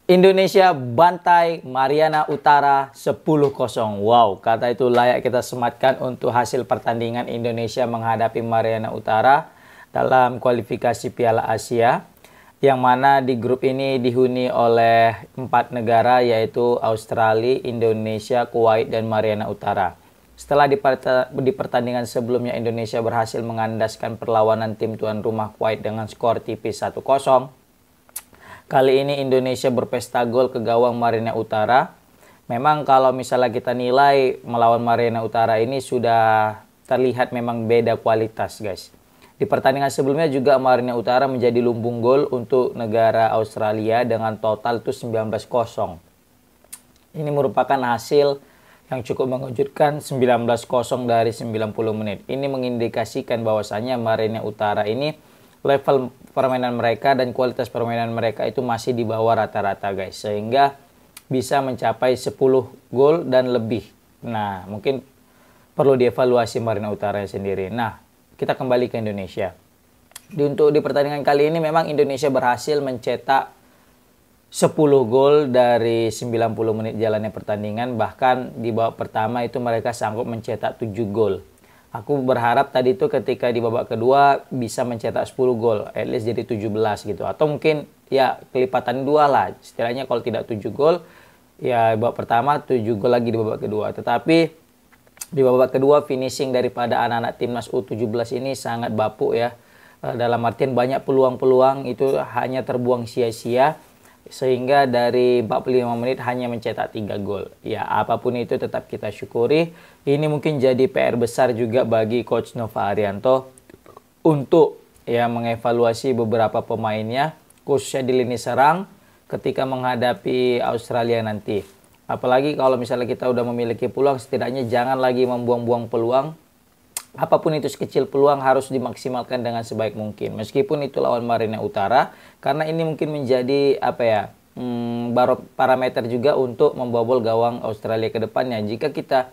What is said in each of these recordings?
Indonesia bantai Mariana Utara 10-0. Wow, kata itu layak kita sematkan untuk hasil pertandingan Indonesia menghadapi Mariana Utara dalam kualifikasi Piala Asia. Yang mana di grup ini dihuni oleh 4 negara yaitu Australia, Indonesia, Kuwait, dan Mariana Utara. Setelah di pertandingan sebelumnya Indonesia berhasil mengandaskan perlawanan tim tuan rumah Kuwait dengan skor tipis 1-0. Kali ini Indonesia berpesta gol ke gawang Mariana Utara. Memang kalau misalnya kita nilai melawan Mariana Utara ini sudah terlihat memang beda kualitas, guys. Di pertandingan sebelumnya juga Mariana Utara menjadi lumbung gol untuk negara Australia dengan total itu 19-0. Ini merupakan hasil yang cukup mengejutkan, 19-0 dari 90 menit. Ini mengindikasikan bahwasannya Mariana Utara ini level permainan mereka dan kualitas permainan mereka itu masih di bawah rata-rata, guys. Sehingga bisa mencapai 10 gol dan lebih. Nah, mungkin perlu dievaluasi Mariana Utara sendiri. Nah, kita kembali ke Indonesia. Untuk di pertandingan kali ini memang Indonesia berhasil mencetak 10 gol dari 90 menit jalannya pertandingan. Bahkan di babak pertama itu mereka sanggup mencetak 7 gol. Aku berharap tadi itu ketika di babak kedua bisa mencetak 10 gol, at least jadi 17 gitu. Atau mungkin ya kelipatan 2 lah. Istilahnya kalau tidak 7 gol, ya babak pertama 7 gol lagi di babak kedua. Tetapi di babak kedua finishing daripada anak-anak timnas U17 ini sangat bapuk ya. Dalam artian banyak peluang-peluang itu hanya terbuang sia-sia. Sehingga dari 45 menit hanya mencetak 3 gol. Ya, apapun itu tetap kita syukuri. Ini mungkin jadi PR besar juga bagi Coach Nova Arianto untuk ya mengevaluasi beberapa pemainnya, khususnya di lini serang ketika menghadapi Australia nanti. Apalagi kalau misalnya kita udah memiliki peluang, setidaknya jangan lagi membuang-buang peluang. Apapun itu sekecil peluang harus dimaksimalkan dengan sebaik mungkin. Meskipun itu lawan Mariana Utara, karena ini mungkin menjadi parameter juga untuk membobol gawang Australia ke depannya. Jika kita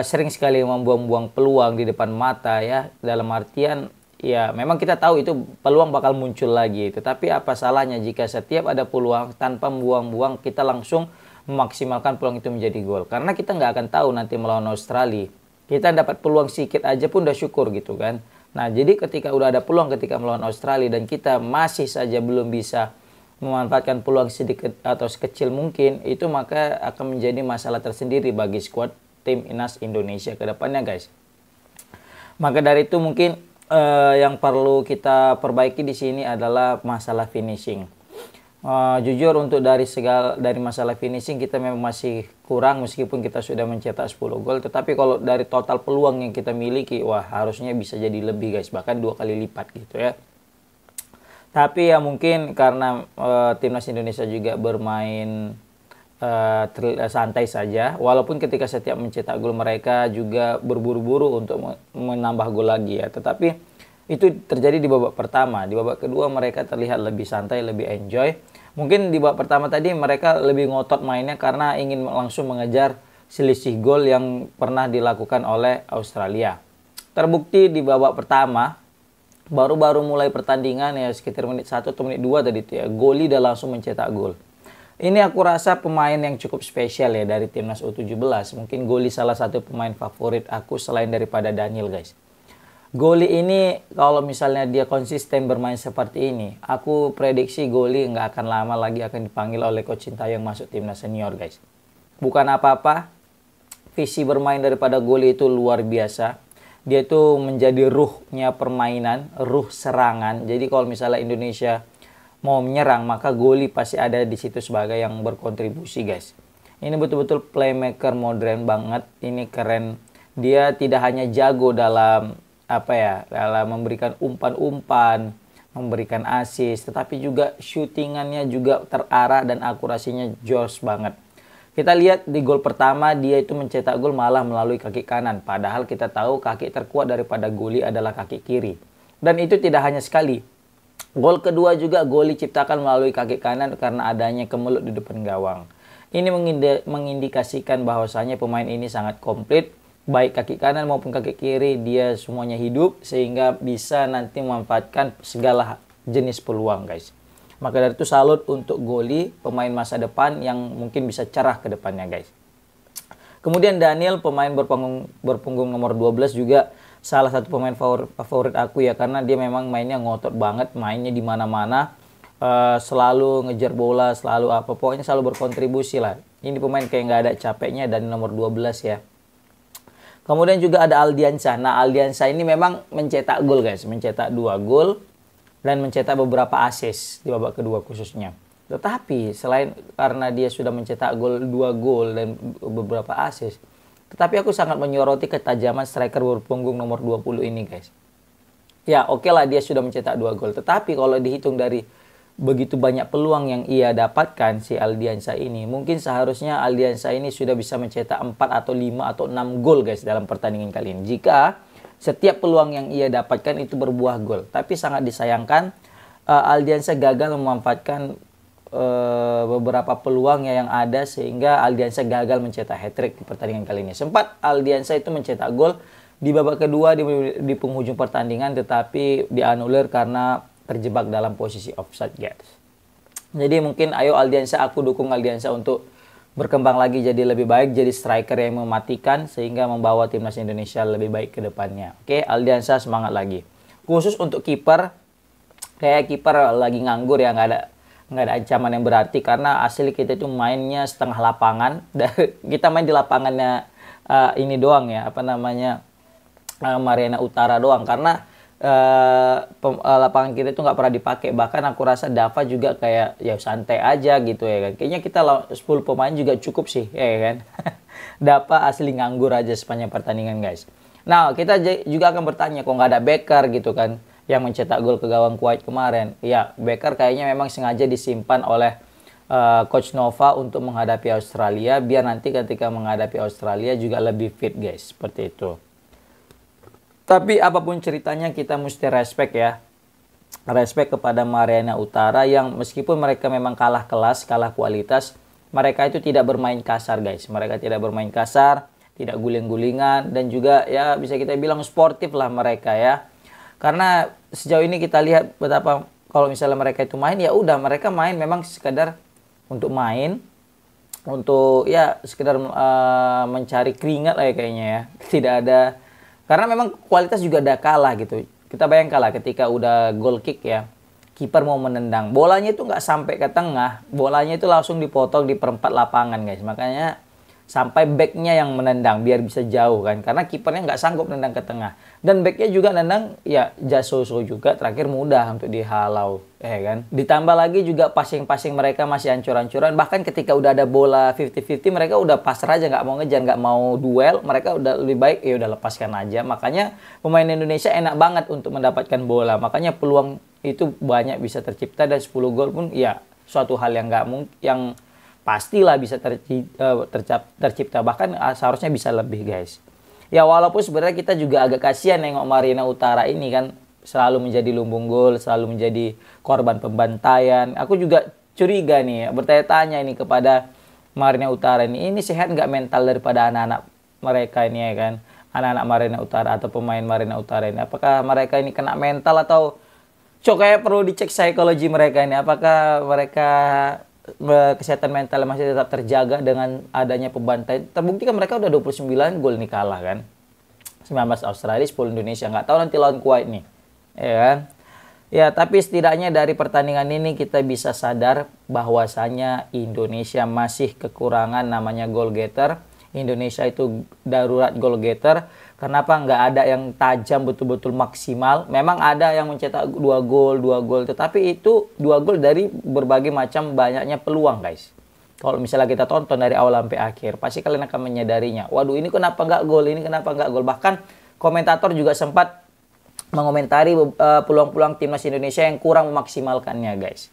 sering sekali membuang-buang peluang di depan mata ya, dalam artian ya memang kita tahu itu peluang bakal muncul lagi. Tetapi apa salahnya jika setiap ada peluang tanpa membuang-buang kita langsung memaksimalkan peluang itu menjadi gol. Karena kita nggak akan tahu nanti melawan Australia. Kita dapat peluang sedikit aja pun udah syukur gitu kan. Nah, jadi ketika udah ada peluang ketika melawan Australia dan kita masih saja belum bisa memanfaatkan peluang sedikit atau sekecil mungkin, itu maka akan menjadi masalah tersendiri bagi skuad timnas Indonesia ke depannya, guys. Maka dari itu mungkin yang perlu kita perbaiki di sini adalah masalah finishing. Jujur untuk dari masalah finishing kita memang masih kurang meskipun kita sudah mencetak 10 gol, tetapi kalau dari total peluang yang kita miliki, wah harusnya bisa jadi lebih, guys, bahkan 2 kali lipat gitu ya. Tapi ya mungkin karena timnas Indonesia juga bermain santai saja, walaupun ketika setiap mencetak gol mereka juga berburu-buru untuk menambah gol lagi ya, tetapi itu terjadi di babak pertama. Di babak kedua mereka terlihat lebih santai, lebih enjoy. Mungkin di babak pertama tadi mereka lebih ngotot mainnya karena ingin langsung mengejar selisih gol yang pernah dilakukan oleh Australia. Terbukti di babak pertama, baru-baru mulai pertandingan ya sekitar menit 1 atau menit 2 tadi ya, Goli udah langsung mencetak gol. Ini aku rasa pemain yang cukup spesial ya dari timnas U17. Mungkin Goli salah satu pemain favorit aku selain daripada Daniel, guys. Goli ini kalau misalnya dia konsisten bermain seperti ini, aku prediksi Goli nggak akan lama lagi akan dipanggil oleh Coach Sintayong masuk timnas senior, guys. Bukan apa-apa, visi bermain daripada Goli itu luar biasa. Dia itu menjadi ruhnya permainan, ruh serangan. Jadi kalau misalnya Indonesia mau menyerang, maka Goli pasti ada di situ sebagai yang berkontribusi, guys. Ini betul-betul playmaker modern banget, ini keren. Dia tidak hanya jago dalam dalam memberikan umpan-umpan, memberikan assist, tetapi juga shootingannya juga terarah dan akurasinya jos banget. Kita lihat di gol pertama dia itu mencetak gol malah melalui kaki kanan, padahal kita tahu kaki terkuat daripada Goli adalah kaki kiri. Dan itu tidak hanya sekali. Gol kedua juga Goli ciptakan melalui kaki kanan karena adanya kemelut di depan gawang. Ini mengindikasikan bahwasanya pemain ini sangat komplit. Baik kaki kanan maupun kaki kiri dia semuanya hidup sehingga bisa nanti memanfaatkan segala jenis peluang, guys. Maka dari itu salut untuk Goli, pemain masa depan yang mungkin bisa cerah ke depannya guys. Kemudian Daniel, pemain berpunggung nomor 12 juga salah satu pemain favorit aku ya, karena dia memang mainnya ngotot banget, mainnya di mana-mana, selalu ngejar bola, selalu pokoknya selalu berkontribusi lah. Ini pemain kayak nggak ada capeknya, dan nomor 12 ya. Kemudian juga ada Aldiansa. Nah, Aldiansa ini memang mencetak gol guys, mencetak 2 gol dan mencetak beberapa assist di babak kedua khususnya. Tetapi selain karena dia sudah mencetak 2 gol dan beberapa assist, tetapi aku sangat menyoroti ketajaman striker berpunggung nomor 20 ini guys. Ya, oke lah dia sudah mencetak 2 gol, tetapi kalau dihitung dari begitu banyak peluang yang ia dapatkan si Aldiansa ini, mungkin seharusnya Aldiansa ini sudah bisa mencetak 4 atau 5 atau 6 gol guys dalam pertandingan kali ini, jika setiap peluang yang ia dapatkan itu berbuah gol. Tapi sangat disayangkan Aldiansa gagal memanfaatkan beberapa peluang yang ada, sehingga Aldiansa gagal mencetak hat-trick di pertandingan kali ini. Sempat Aldiansa itu mencetak gol di babak kedua di penghujung pertandingan, tetapi dianulir karena terjebak dalam posisi offside guys. Jadi mungkin ayo Aldiansa, aku dukung Aldiansa untuk berkembang lagi jadi lebih baik, jadi striker yang mematikan sehingga membawa timnas Indonesia lebih baik ke depannya. Oke, Aldiansa semangat lagi. Khusus untuk kiper, kayak kiper lagi nganggur ya, nggak ada ancaman yang berarti, karena asli kita itu mainnya setengah lapangan. Kita main di lapangannya ini doang ya, Mariana Utara doang, karena lapangan kita itu nggak pernah dipakai. Bahkan aku rasa Dava juga kayak ya santai aja gitu ya kan. Kayaknya kita 10 pemain juga cukup sih ya kan. Dava asli nganggur aja sepanjang pertandingan guys. Nah, kita juga akan bertanya, kok nggak ada Becker gitu kan yang mencetak gol ke gawang Kuwait kemarin. Ya, Becker kayaknya memang sengaja disimpan oleh Coach Nova untuk menghadapi Australia, biar nanti ketika menghadapi Australia juga lebih fit guys, seperti itu. Tapi apapun ceritanya kita mesti respect ya. Respect kepada Mariana Utara yang meskipun mereka memang kalah kelas, kalah kualitas, mereka itu tidak bermain kasar guys. Mereka tidak bermain kasar, tidak guling-gulingan, dan juga ya bisa kita bilang sportif lah mereka ya. Karena sejauh ini kita lihat betapa kalau misalnya mereka itu main, ya udah mereka main memang sekedar untuk main, untuk ya sekedar mencari keringat lah ya kayaknya ya. Tidak ada, karena memang kualitas juga udah kalah gitu. Kita bayangkan lah ketika udah goal kick ya, kiper mau menendang, bolanya itu nggak sampai ke tengah, bolanya itu langsung dipotong di perempat lapangan guys. Makanya sampai backnya yang menendang biar bisa jauh kan, karena kipernya nggak sanggup nendang ke tengah, dan backnya juga nendang ya jaso-so juga, terakhir mudah untuk dihalau kan. Ditambah lagi juga passing mereka masih ancur-ancuran, bahkan ketika udah ada bola 50-50 mereka udah pasrah aja, nggak mau ngejar, nggak mau duel, mereka udah lebih baik ya udah lepaskan aja. Makanya pemain Indonesia enak banget untuk mendapatkan bola, makanya peluang itu banyak bisa tercipta, dan 10 gol pun ya suatu hal yang nggak mungkin, yang pastilah bisa tercipta, bahkan seharusnya bisa lebih guys. Ya walaupun sebenarnya kita juga agak kasihan nengok Mariana Utara ini kan, selalu menjadi lumbung gol, selalu menjadi korban pembantaian. Aku juga curiga nih, bertanya-tanya ini kepada Mariana Utara ini sehat nggak mental daripada anak-anak mereka ini ya kan, anak-anak Mariana Utara atau pemain Mariana Utara ini, apakah mereka ini kena mental, atau kayak perlu dicek psikologi mereka ini, apakah mereka kesehatan mental masih tetap terjaga dengan adanya pembantaian. Terbukti kan mereka udah 29 gol nih kalah kan, 19 Australia, 10 Indonesia, nggak tahu nanti lawan Kuwait nih ya kan. Ya tapi setidaknya dari pertandingan ini kita bisa sadar bahwasanya Indonesia masih kekurangan namanya goal getter. Indonesia itu darurat goal getter. Kenapa nggak ada yang tajam betul-betul maksimal? Memang ada yang mencetak 2 gol, tetapi itu 2 gol dari berbagai macam banyaknya peluang guys. Kalau misalnya kita tonton dari awal sampai akhir, pasti kalian akan menyadarinya. Waduh, ini kenapa nggak gol? Ini kenapa nggak gol? Bahkan komentator juga sempat mengomentari peluang-peluang timnas Indonesia yang kurang memaksimalkannya guys.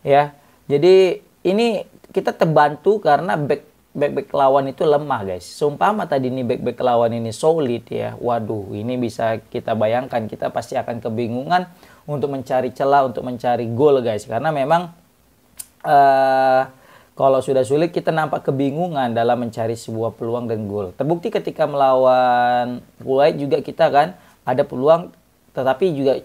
Ya, jadi ini kita terbantu karena back lawan itu lemah guys. Sumpama tadi ini back lawan ini solid ya, waduh ini bisa kita bayangkan, kita pasti akan kebingungan untuk mencari celah, untuk mencari gol guys. Karena memang kalau sudah sulit kita nampak kebingungan dalam mencari sebuah peluang dan gol. Terbukti ketika melawan Kuwait juga kita kan ada peluang, tetapi juga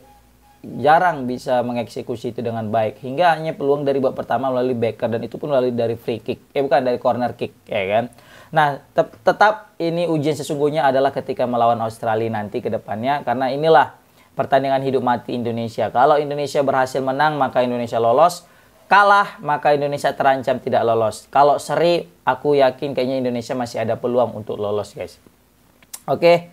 jarang bisa mengeksekusi itu dengan baik. Hingga hanya peluang dari babak pertama melalui Becker, dan itu pun melalui dari free kick. Bukan, dari corner kick, ya kan. Nah, tetap ini ujian sesungguhnya adalah ketika melawan Australia nanti ke depannya, karena inilah pertandingan hidup mati Indonesia. Kalau Indonesia berhasil menang, maka Indonesia lolos. Kalah, maka Indonesia terancam tidak lolos. Kalau seri, aku yakin kayaknya Indonesia masih ada peluang untuk lolos, guys. Oke.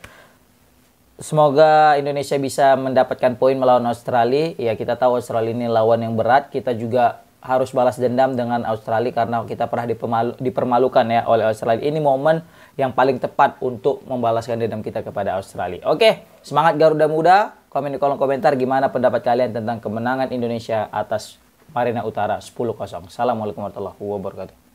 Semoga Indonesia bisa mendapatkan poin melawan Australia. Ya, kita tahu Australia ini lawan yang berat. Kita juga harus balas dendam dengan Australia karena kita pernah dipermalukan ya oleh Australia. Ini momen yang paling tepat untuk membalaskan dendam kita kepada Australia. Oke, semangat Garuda Muda. Komen di kolom komentar gimana pendapat kalian tentang kemenangan Indonesia atas Marina Utara 10-0. Assalamualaikum warahmatullahi wabarakatuh.